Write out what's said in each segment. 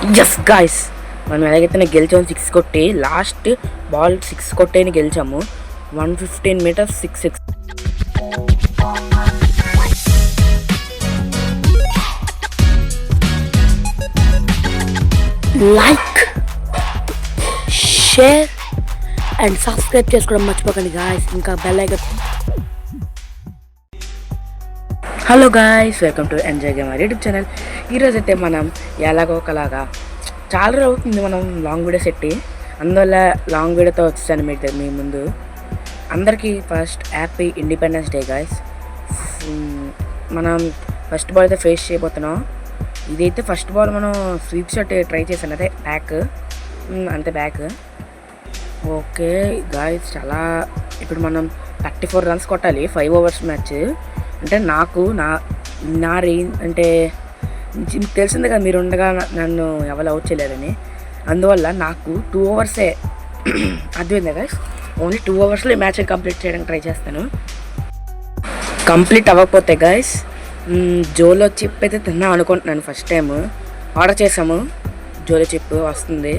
Yes guys, మనం ఎలాగైతే గెలిచాము 6 కొట్టి, లాస్ట్ బాల్ 6 కొట్టేని గెలిచాము. 115 metres 6-6. Like, share and subscribe చేసుకోవడం మర్చిపోకండి గాయ్స్. ఇంకా bell icon. Hello guys, welcome to Enjoy Gamer YouTube channel. ఈరోజైతే మనం ఎలాగో ఒకలాగా చాలా రోజులు అవుతుంది మనం లాంగ్ వీడియోస్ పెట్టి, అందువల్ల లాంగ్ వీడియోతో వచ్చాను మీ ముందు. అందరికీ first happy independence day guys. మనం ఫస్ట్ బాల్ అయితే ఫేస్ చేయబోతున్నాం. ఇదైతే ఫస్ట్ బాల్ మనం స్వీప్ షాట్ ట్రై చేశాను, అదే బ్యాక్, అంతే బ్యాక్. ఓకే గాయ్స్, చాలా ఇప్పుడు మనం 34 రన్స్ కొట్టాలి 5 ఓవర్స్ మ్యాచ్. అంటే నాకు నా రేంజ్ అంటే మీకు తెలిసిందే కదా, మీరు ఉండగా నన్ను ఎవరు అవుట్ చేయలేదని. అందువల్ల నాకు 2 ఓవర్సే అర్థమైందా గైస్, ఓన్లీ 2 ఓవర్స్లో ఈ మ్యాచ్ కంప్లీట్ చేయడానికి ట్రై చేస్తాను. కంప్లీట్ అవ్వకపోతే గైస్ జోలో చిప్ అయితే తిన్నాం అనుకుంటున్నాను. ఫస్ట్ టైం ఆర్డర్ చేసాము, జోలో చిప్ వస్తుంది.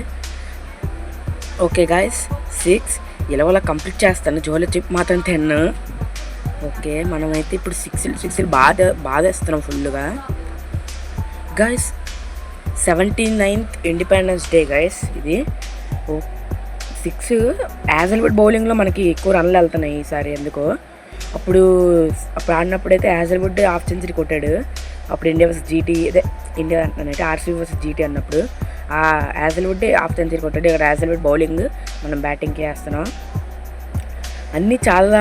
ఓకే గాయస్, 6 ఇలా కంప్లీట్ చేస్తాను. జోలో చిప్ మాత్రం 10. ఓకే, మనమైతే ఇప్పుడు 6 బాగా వేస్తున్నాం ఫుల్గా guys. 79th independence day guys ఇది. 6 యాజల్వుడ్ బౌలింగ్లో మనకి ఎక్కువ రన్లు వెళ్తున్నాయి ఈసారి ఎందుకో. అప్పుడు ఆడినప్పుడైతే యాజల్వుడ్ హాఫ్ సెంచరీ కొట్టాడు. అప్పుడు ఇండియా వర్సెస్ జీటీ, అదే ఇండియా అంటే ఆర్సీబీ వర్సెస్ జీటీ అన్నప్పుడు ఆ యాజల్వుడ్ హాఫ్ సెంచరీ కొట్టాడు. ఇక్కడ యాజల్వుడ్ బౌలింగ్, మనం బ్యాటింగ్కి వేస్తున్నాం. అన్నీ చాలా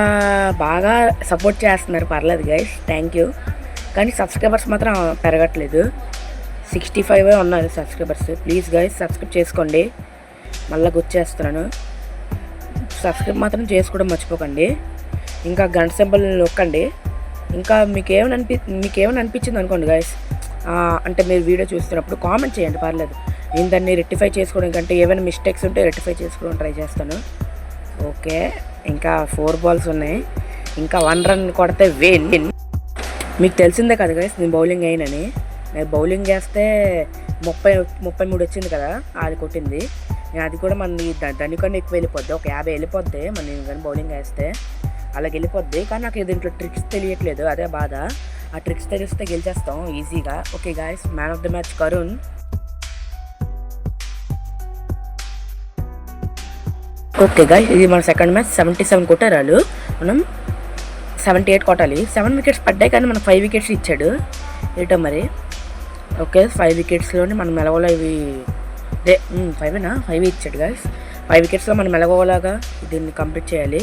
బాగా సపోర్ట్ చేస్తున్నారు, పర్లేదు గైస్, థ్యాంక్ యూ. కానీ సబ్స్క్రైబర్స్ మాత్రం పెరగట్లేదు. 65 ఉన్నారు సబ్స్క్రైబర్స్. ప్లీజ్ గైస్ సబ్స్క్రైబ్ చేసుకోండి, మళ్ళీ గుర్చేస్తున్నాను. సబ్స్క్రైబ్ మాత్రం చేసుకోవడం మర్చిపోకండి. ఇంకా గంట సింబల్ నొక్కండి. ఇంకా మీకేమైనా అనిపించింది అనుకోండి గైస్, అంటే మీరు వీడియో చూస్తున్నప్పుడు కామెంట్ చేయండి, పర్లేదు. నేను దాన్ని రెక్టిఫై చేసుకోవడం కంటే ఏమైనా మిస్టేక్స్ ఉంటే రెక్టిఫై చేసుకోవడం ట్రై చేస్తాను. ఓకే, ఇంకా 4 బాల్స్ ఉన్నాయి. ఇంకా 1 రన్ కొడితే విన్. మీకు తెలిసిందే కదా గైస్, నేను బౌలింగ్ అయినని. నేను బౌలింగ్ చేస్తే 33 వచ్చింది కదా, అది కొట్టింది. నేను అది కూడా దానికన్నా ఎక్కువ వెళ్ళిపోద్ది, ఒక 50 వెళ్ళిపోద్ది నేను కానీ బౌలింగ్ వేస్తే. అలాగే వెళ్ళిపోద్ది, కానీ నాకు దీంట్లో ట్రిక్స్ తెలియట్లేదు, అదే బాధ. ఆ ట్రిక్స్ తెలిస్తే గెలిచేస్తాం ఈజీగా. Okay guys, man of the match Karun. Okay guys, ఇది మన సెకండ్ మ్యాచ్. 77 కొట్టారు వాళ్ళు, మనం 78 కొట్టాలి. 7 వికెట్స్ పడ్డాయి, కానీ మనకు 5 వికెట్స్ ఇచ్చాడు ఏటో మరి. ఓకే, 5 వికెట్స్లోనే మనం మెలగోలా ఇవి 5 ఇచ్చాడు గాయ్స్. 5 వికెట్స్లో మనం మెలగోలాగా దీన్ని కంప్లీట్ చేయాలి.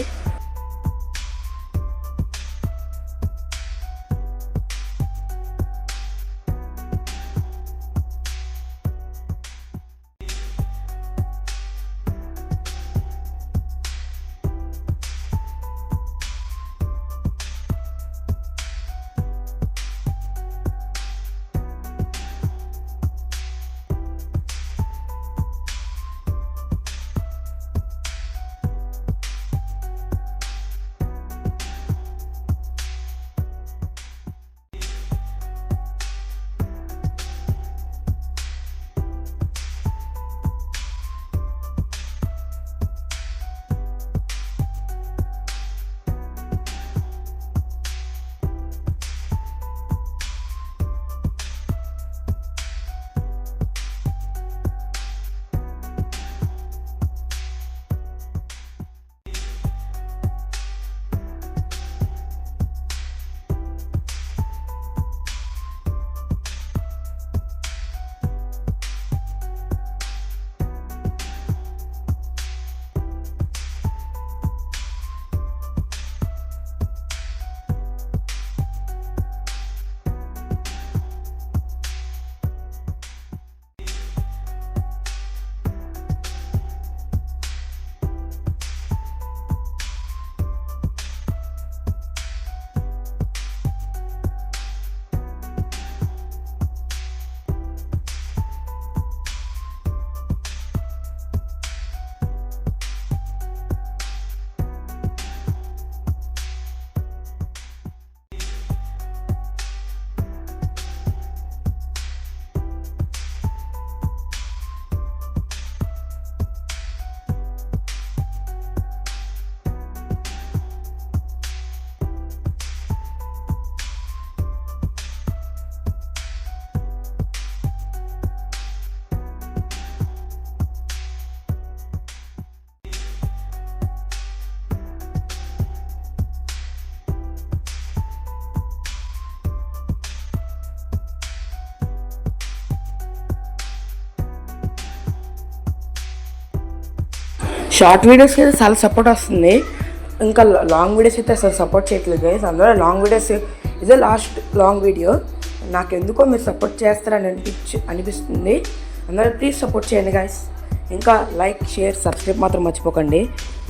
షార్ట్ వీడియోస్కి అయితే చాలా సపోర్ట్ వస్తుంది, ఇంకా లాంగ్ వీడియోస్ అయితే అసలు సపోర్ట్ చేయట్లేదు గైస్. అందులో లాంగ్ వీడియోస్ ఇదే లాస్ట్ లాంగ్ వీడియో. నాకు ఎందుకో మీరు సపోర్ట్ చేస్తారని అనిపిస్తుంది. అందరూ ప్లీజ్ సపోర్ట్ చేయండి గైస్. ఇంకా లైక్, షేర్, సబ్స్క్రైబ్ మాత్రం మర్చిపోకండి.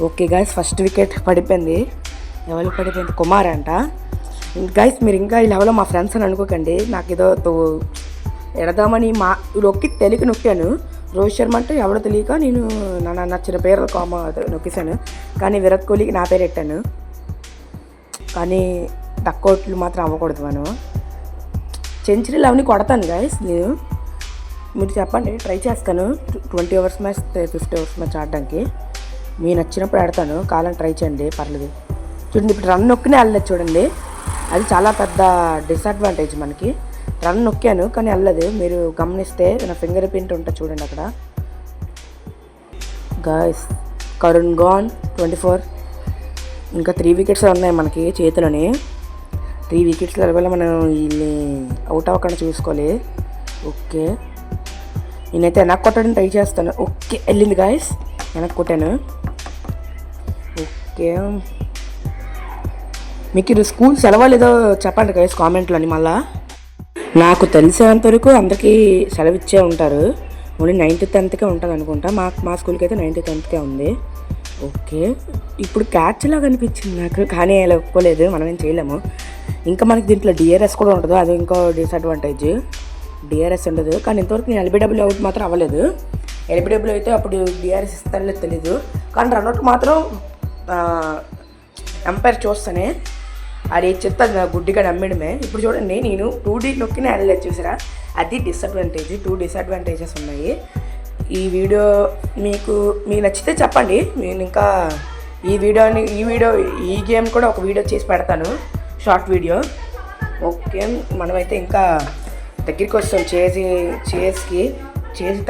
ఓకే గైస్, ఫస్ట్ వికెట్ పడిపోయింది. ఎవరికి పడిపోయింది? కుమార్ అంట. గైస్ మీరు ఇంకా ఈ లెవెల్లో మా ఫ్రెండ్స్ అని అనుకోకండి. నాకు ఏదో ఎడదామని నొక్కి తెలియక నొక్కాను. రోహిత్ శర్మ అంటే ఎవడో తెలియక నేను నచ్చిన పేరు నొక్కేశాను. కానీ విరాట్ కోహ్లీకి నా పేరు పెట్టాను. కానీ తక్కువట్లు మాత్రం అవ్వకూడదు. మనం సెంచరీలు అవన్నీ కొడతాను గైస్. నేను మీరు చెప్పండి, ట్రై చేస్తాను. 20 ఓవర్స్ మ్యాచ్ 50 ఓవర్స్ మ్యాచ్ ఆడడానికి మీరు నచ్చినప్పుడు ఆడతాను. కావాలని ట్రై చేయండి, పర్లేదు. చూడండి ఇప్పుడు రన్ నొక్కినే వెళ్ళలేదు. చూడండి అది చాలా పెద్ద డిసడ్వాంటేజ్ మనకి. రన్ నొక్కాను కానీ వెళ్ళలేదు. మీరు గమనిస్తే నా ఫింగర్ ప్రింట్ ఉంటుంది చూడండి అక్కడ. Guys Karun gone 24. ఇంకా 3 వికెట్స్ ఉన్నాయి మనకి చేతిలోని. 3 వికెట్స్ వల్ల మనం వీళ్ళని అవుట్ అవ్వకుండా చూసుకోవాలి. ఓకే, నేనైతే వెనక్కి కొట్టడానికి ట్రై చేస్తాను. ఓకే, వెళ్ళింది గాయస్, వెనక్కి కొట్టాను. ఓకే, మీకు ఇది స్కూల్ సెలవు లేదో చెప్పండి గైస్ కామెంట్లోని. మళ్ళా నాకు తెలిసేంతవరకు అందరికీ సెలవు ఇచ్చే ఉంటారు. ఓన్లీ 9th 10th ఉంటుంది అనుకుంటా. మా స్కూల్కి అయితే 9th 10th ఉంది. ఓకే, ఇప్పుడు క్యాచ్ లాగా అనిపించింది నాకు, కానీ అలా ఒప్పుకోలేదు. మనం ఏం చేయలేము. ఇంకా మనకి దీంట్లో డిఆర్ఎస్ కూడా ఉంటుంది, అది ఇంకో డిసడ్వాంటేజ్. డిఆర్ఎస్ ఉండదు, కానీ ఇంతవరకు నేను ఎల్బిడబ్ల్యూ అవుట్ మాత్రం అవ్వలేదు. ఎల్బిడబ్ల్యూ అయితే అప్పుడు డిఆర్ఎస్ ఇస్తానో తెలీదు, కానీ రన్అట్ మాత్రం ఎంపైర్ చూస్తానే. అది చెత్త గుడ్డిగా నమ్మడమే. ఇప్పుడు చూడండి, నేను 2D నొక్కిన వెళ్ళలేదు చూసారా, అది డిసడ్వాంటేజ్. 2 డిసడ్వాంటేజెస్ ఉన్నాయి. ఈ వీడియో మీకు నచ్చితే చెప్పండి. నేను ఇంకా ఈ గేమ్ కూడా ఒక వీడియో చేసి పెడతాను, షార్ట్ వీడియో. ఓకే, మనమైతే ఇంకా దగ్గరికి వస్తాం. చేసి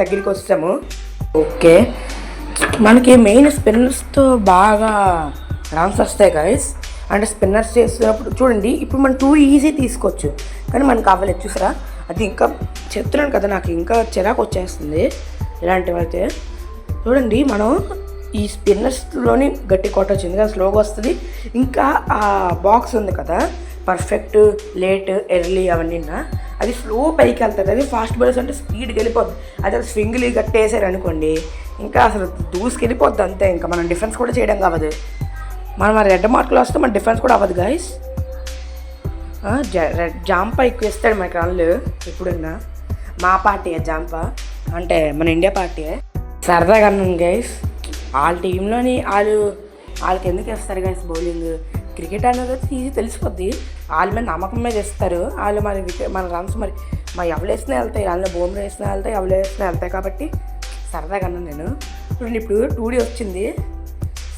దగ్గరికి వస్తాము. ఓకే, మనకి మెయిన్ స్పిన్నర్స్తో బాగా రన్స్ వస్తాయి గైస్. అంటే స్పిన్నర్స్ చేస్తున్నప్పుడు చూడండి, ఇప్పుడు మనం 2 ఈజీ తీసుకోవచ్చు, కానీ మనకు అవ్వలేదు చూసారా. అది ఇంకా చెప్తున్నాను కదా, నాకు ఇంకా చిరాకు వచ్చేస్తుంది ఇలాంటివి అయితే. చూడండి, మనం ఈ స్పిన్నర్స్లోని గట్టి కొట్టవచ్చు, ఎందుకంటే స్లోగా వస్తుంది. ఇంకా ఆ బాక్స్ ఉంది కదా, పర్ఫెక్ట్, లేట్, ఎర్లీ అవన్నీ అది స్లో పైకి వెళ్తుంది. అది ఫాస్ట్ బౌలర్స్ అంటే స్పీడ్కి వెళ్ళిపోద్ది. అది స్వింగ్లీ కట్టేసారు అనుకోండి, ఇంకా అసలు దూసుకెళ్ళిపోద్ది అంతే. ఇంకా మనం డిఫెన్స్ కూడా చేయడం కావదు. మనం రెడ్ మార్కులు వస్తే మన డిఫెన్స్ కూడా అవ్వదు గైస్. జాంపా ఎక్కువ ఇస్తాడు మనకి రన్లు ఎప్పుడన్నా. మా పార్టీయే జాంపా, అంటే మన ఇండియా పార్టీయే. సరదాగా అన్నాను గైస్. వాళ్ళ టీంలోని వాళ్ళకి ఎందుకు వేస్తారు గైస్ బౌలింగ్? క్రికెట్ అనేది ఈజీ తెలిసిపోద్ది. వాళ్ళ మీద నమ్మకం మీద ఇస్తారు. వాళ్ళు మన రన్స్ మరి ఎవరు వేసినా వెళ్తాయి, వాళ్ళని బౌలర్ వేసినా వెళ్తాయి, ఎవరు వేసినా వెళ్తాయి. కాబట్టి సరదాగా అన్నాను నేను. ఇప్పుడు 2D వచ్చింది,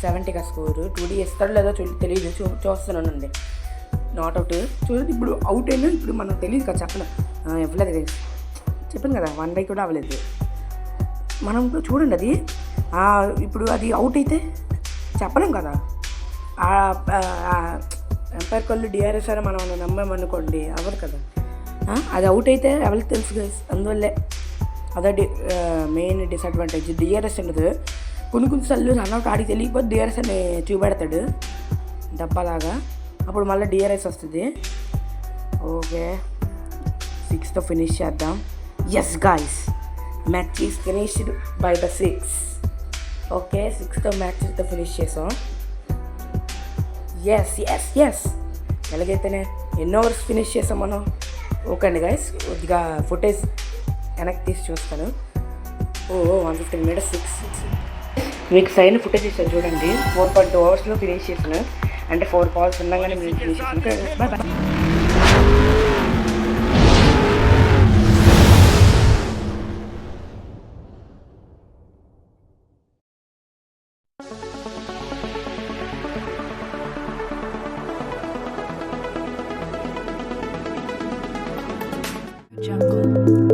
70గా స్కోరు. 2D ఇస్తాడో లేదో తెలియదు, చూస్తున్నానండి. Not out. చూడండి, ఇప్పుడు అవుట్ అయినా ఇప్పుడు మనకు తెలియదు కదా, ఇవ్వలేదు గైస్. చెప్పాను కదా, 1 రన్ కూడా అవ్వలేదు. మనం ఇప్పుడు చూడండి, అది ఇప్పుడు అది అవుట్ అయితే చెప్పలేం కదా. ఎంపైర్ కళ్ళు డిఆర్ఎస్ అని మనం నమ్మామనుకోండి, అవ్వదు కదా. అది అవుట్ అయితే ఎవరికి తెలుసు గైస్. అందువల్లే అదే మెయిన్ డిసడ్వాంటేజ్. డిఆర్ఎస్ ఉండదు. కొన్ని సార్లు రన్అట్ ఆడికి తెలియకపోతే డిఆర్ఎస్ అని చూపెడతాడు డబ్బాలాగా, అప్పుడు మళ్ళీ డిఆర్ఎస్ వస్తుంది. ఓకే, 6తో ఫినిష్ చేద్దాం. Yes guys, match is finished by the 6. Okay, 6తో మ్యాచ్తో ఫినిష్ చేసాం. ఎస్ ఎలాగైతేనే ఎన్ని ఓవర్స్ ఫినిష్ చేసాం మనం. ఓకే అండి గైస్, కొద్దిగా ఫుటేజ్ వెనక్కి తీసి చూస్తాను. 115 minutes 6. మీకు సైన్ ఫుటేజ్ ఇస్తాను చూడండి. 4.2 అవర్స్లో ఫినిష్ చేసాను. అంటే 4 balls ఉండగానే నేను ఫినిష్ చేసాను. Bye bye. Jungle.